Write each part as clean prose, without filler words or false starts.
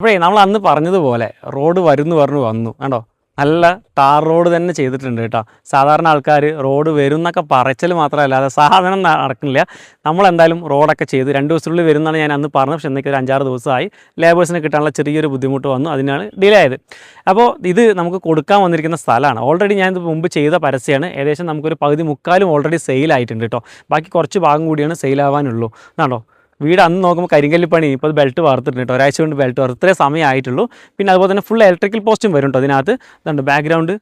അപ്പോഴേ നമ്മൾ അന്ന് പറഞ്ഞതുപോലെ റോഡ് വന്നു കണ്ടോ, നല്ല ടാർ റോഡ് തന്നെ ചെയ്തിട്ടുണ്ട് കേട്ടോ. സാധാരണ ആൾക്കാർ റോഡ് വരും എന്നൊക്കെ പറച്ചിൽ മാത്രമല്ലാതെ സാധനം നടക്കുന്നില്ല. നമ്മളെന്തായാലും റോഡൊക്കെ ചെയ്ത് 2 ദിവസത്തിനുള്ളിൽ വരുന്നതാണ് ഞാൻ അന്ന് പറഞ്ഞത്. പക്ഷേ എനിക്ക് ഒരു 5-6 ദിവസമായി. ലേബേഴ്സിനെ കിട്ടാനുള്ള ചെറിയൊരു ബുദ്ധിമുട്ട് വന്നു, അതിനാണ് ഡിലേ ആയത്. അപ്പോൾ ഇത് നമുക്ക് കൊടുക്കാൻ വന്നിരിക്കുന്ന സ്ഥലമാണ്. ഓൾറെഡി ഞാൻ ഇത് മുമ്പ് ചെയ്ത പരസ്യമാണ്. ഏകദേശം നമുക്കൊരു പകുതി മുക്കാലും ഓൾറെഡി സെയിലായിട്ടുണ്ട് കേട്ടോ. ബാക്കി കുറച്ച് ഭാഗം കൂടിയാണ് സെയിലാവാനുള്ളൂ. എന്നാണോ, വീട് അന്ന് നോക്കുമ്പോൾ കരിങ്കല്ല് പണി, ഇപ്പോൾ ബെൽറ്റ് വാർത്തിട്ടുണ്ട് കേട്ടോ. ഒരാഴ്ച കൊണ്ട് ബെൽറ്റ് വാർത്ത് ഇത്രയും സമയമായിട്ടുള്ളൂ. പിന്നെ അതുപോലെ തന്നെ ഫുൾ ഇലക്ട്രിക്കൽ പോസ്റ്റും വരും കേട്ടോ അതിനകത്ത്. ഇതുണ്ട് ബാക്ക്ഗ്രൗണ്ട്,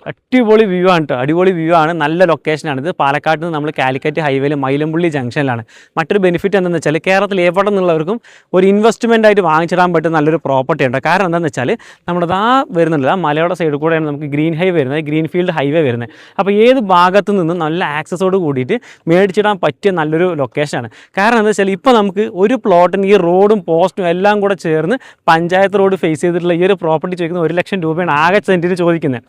അടിപൊളി വ്യൂ ആണ് കേട്ടോ. അടിപൊളി വ്യൂ ആണ്, നല്ല ലൊക്കേഷനാണ്. ഇത് പാലക്കാട് നിന്ന് നമ്മൾ കാലിക്കറ്റ് ഹൈവേയിൽ മൈലമ്പുള്ളി ജംഗ്ഷനിലാണ്. മറ്റൊരു ബെനിഫിറ്റ് എന്താണെന്ന് വെച്ചാൽ കേരളത്തിൽ എവിടെ നിന്നുള്ളവർക്കും ഒരു ഇൻവെസ്റ്റ്മെൻ്റ് ആയിട്ട് വാങ്ങിച്ചിടാൻ പറ്റുന്ന നല്ലൊരു പ്രോപ്പർട്ടി ഉണ്ട്. കാരണം എന്താണെന്ന് വെച്ചാൽ നമ്മുടെ വരുന്നുണ്ട് ആ മലയുടെ സൈഡിൽ കൂടെയാണ് നമുക്ക് ഗ്രീൻ ഹൈവേ വരുന്നത്, ഗ്രീൻ ഫീൽഡ് ഹൈവേ വരുന്നത്. അപ്പോൾ ഏത് ഭാഗത്തു നിന്നും നല്ല ആക്സസോട് കൂടിയിട്ട് മേടിച്ചിടാൻ പറ്റിയ നല്ലൊരു ലൊക്കേഷനാണ്. കാരണം എന്താ വെച്ചാൽ ഇപ്പോൾ നമുക്ക് ഒരു പ്ലോട്ടിന് ഈ റോഡും പോസ്റ്റും എല്ലാം കൂടെ ചേർന്ന് പഞ്ചായത്ത് റോഡ് ഫേസ് ചെയ്തിട്ടുള്ള ഈ ഒരു പ്രോപ്പർട്ടി ചോദിക്കുന്നത് 1 ലക്ഷം രൂപയാണ് ആകെ സെൻറ്റിന് ചോദിക്കുന്നത്.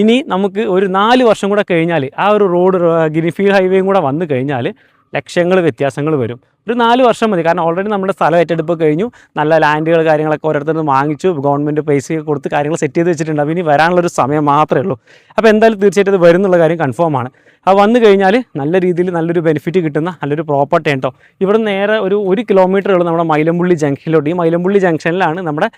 ഇനി നമുക്ക് ഒരു 4 വർഷം കൂടെ കഴിഞ്ഞാൽ ആ ഒരു റോഡ് ഗ്രീൻഫീൽഡ് ഹൈവേയും കൂടെ വന്നു കഴിഞ്ഞാൽ ലക്ഷങ്ങൾ വ്യത്യാസങ്ങൾ വരും. ഒരു 4 വർഷം മതി. കാരണം ഓൾറെഡി നമ്മുടെ സ്ഥലം ഏറ്റെടുപ്പ് കഴിഞ്ഞു, നല്ല ലാൻഡുകൾ കാര്യങ്ങളൊക്കെ ഓരോരുത്തരും വാങ്ങിച്ചു, ഗവൺമെൻറ് പൈസ കൊടുത്ത് കാര്യങ്ങൾ സെറ്റ് ചെയ്ത് വെച്ചിട്ടുണ്ട്. അപ്പോൾ ഇനി വരാനുള്ളൊരു സമയം മാത്രമേ ഉള്ളൂ. അപ്പോൾ എന്തായാലും തീർച്ചയായിട്ടും ഇത് വരും എന്നുള്ള കാര്യം കൺഫേം ആണ്. അത് വന്നു കഴിഞ്ഞാൽ നല്ല രീതിയിൽ നല്ലൊരു ബെനിഫിറ്റ് കിട്ടുന്ന നല്ലൊരു പ്രോപ്പർട്ടി കേട്ടോ. ഇവിടെ നേരെ ഒരു കിലോമീറ്റർ ഉള്ളൂ നമ്മുടെ മൈലമ്പുള്ളി ജംഗ്ഷനിലോട്ട്. ഈ മൈലമ്പുള്ളി ജംഗ്ഷനിലാണ് നമ്മുടെ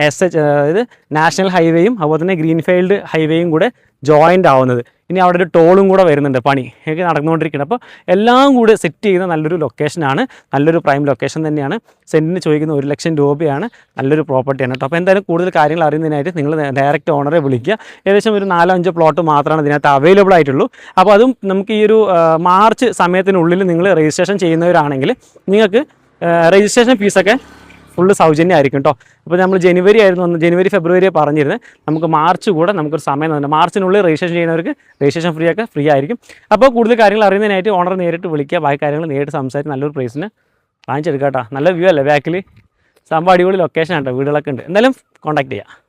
അതായത് നാഷണൽ ഹൈവേയും അതുപോലെ തന്നെ ഗ്രീൻഫീൽഡ് ഹൈവേയും കൂടെ ജോയിൻ്റ് ആവുന്നത്. ഇനി അവിടെ ഒരു ടോളും കൂടെ വരുന്നുണ്ട്, പണി ഒക്കെ നടന്നുകൊണ്ടിരിക്കുന്നത്. അപ്പോൾ എല്ലാം കൂടെ സെറ്റ് ചെയ്യുന്ന നല്ലൊരു ലൊക്കേഷനാണ്, നല്ലൊരു പ്രൈം ലൊക്കേഷൻ തന്നെയാണ്. സെൻറ്റിന് ചോദിക്കുന്ന 1 ലക്ഷം രൂപയാണ്, നല്ലൊരു പ്രോപ്പർട്ടിയാണ് കേട്ടോ. അപ്പോൾ എന്തായാലും കൂടുതൽ കാര്യങ്ങൾ അറിയുന്നതിനായിട്ട് നിങ്ങൾ ഡയറക്റ്റ് ഓണറെ വിളിക്കുക. ഏകദേശം ഒരു 4-5 പ്ലോട്ട് മാത്രമാണ് ഇതിനകത്ത് അവൈലബിൾ ആയിട്ടുള്ളൂ. അപ്പോൾ അതും നമുക്ക് ഈ ഒരു മാർച്ച് സമയത്തിനുള്ളിൽ നിങ്ങൾ രജിസ്ട്രേഷൻ ചെയ്യുന്നവരാണെങ്കിൽ നിങ്ങൾക്ക് രജിസ്ട്രേഷൻ ഫീസൊക്കെ ഫുള്ള് സൗജന്യമായിരിക്കും കേട്ടോ. അപ്പോൾ നമ്മൾ ജനുവരി ഫെബ്രുവരി പറഞ്ഞിരുന്നത്, നമുക്ക് മാർച്ച് കൂടെ നമുക്കൊരു സമയം തന്നെ, മാർച്ചിനുള്ളിൽ രജിസ്ട്രേഷൻ ചെയ്യുന്നവർക്ക് രജിസ്ട്രേഷൻ ഫ്രീ ആയിരിക്കും. അപ്പോൾ കൂടുതൽ കാര്യങ്ങൾ അറിയുന്നതിനായിട്ട് ഓണർ നേരിട്ട് വിളിക്കുക, ബാക്കി കാര്യങ്ങൾ നേരിട്ട് സംസാരിച്ച് നല്ലൊരു പ്രൈസിന് വാങ്ങിച്ചെടുക്കാം കേട്ടോ. നല്ല വ്യൂ അല്ലേ ബാക്കിൽ, സംഭവം അടിപൊളി ലൊക്കേഷൻ ആണ് കേട്ടോ, വീടുകളൊക്കെ ഉണ്ട്. എന്തായാലും കോൺടാക്ട് ചെയ്യുക.